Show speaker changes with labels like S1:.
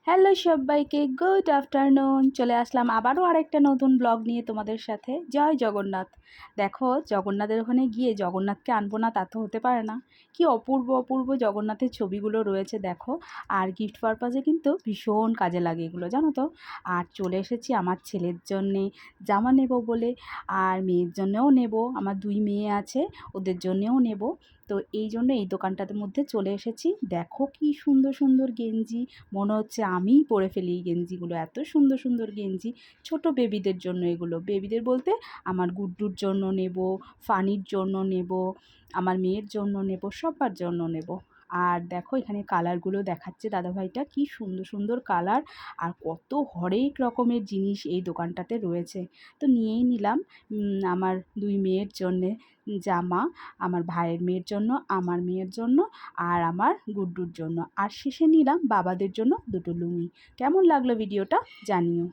S1: Hello সবাইকে, good afternoon. চলে আসলাম আবারও আরেকটা নতুন ব্লগ নিয়ে তোমাদের সাথে। জয় জগন্নাথ। দেখো, জগন্নাথের ওখানে গিয়ে জগন্নাথকে আনবো না তা তো হতে পারে না। কি অপূর্ব অপূর্ব জগন্নাথের ছবিগুলো রয়েছে দেখো। আর গিফট পারপাসে কিন্তু ভীষণ কাজে লাগে এগুলো, জানো তো। আর চলে এসেছি আমার ছেলের জন্যে জামা নেব বলে, আর মেয়ের জন্যেও নেব। আমার 2 মেয়ে আছে, ওদের জন্যেও নেব। তো এই জন্য এই দোকানটার মধ্যে চলে এসেছি। দেখো কি সুন্দর সুন্দর গেঞ্জি, মনে হচ্ছে আমিই পরে ফেলি এই গেঞ্জিগুলো। এত সুন্দর সুন্দর গেঞ্জি, ছোট বেবিদের জন্য এগুলো। বেবিদের বলতে আমার গুড্ডুর জন্য নেব, ফানির জন্য নেব, আমার মেয়ের জন্য নেব, সবার জন্য নেব। আর দেখো এখানে কালারগুলো দেখাচ্ছে দাদাভাইটা, কি সুন্দর সুন্দর কালার। আর কত হরেক রকমের জিনিস এই দোকানটাতে রয়েছে। তো নিয়েই নিলাম আমার 2 মেয়ের জন্যে জামা, আমার ভাইয়ের মেয়ের জন্য, আমার মেয়ের জন্য, আর আমার গুড্ডুর জন্য। আর শেষে নিলাম বাবাদের জন্য 2টো লুঙ্গি। কেমন লাগলো ভিডিওটা জানিও।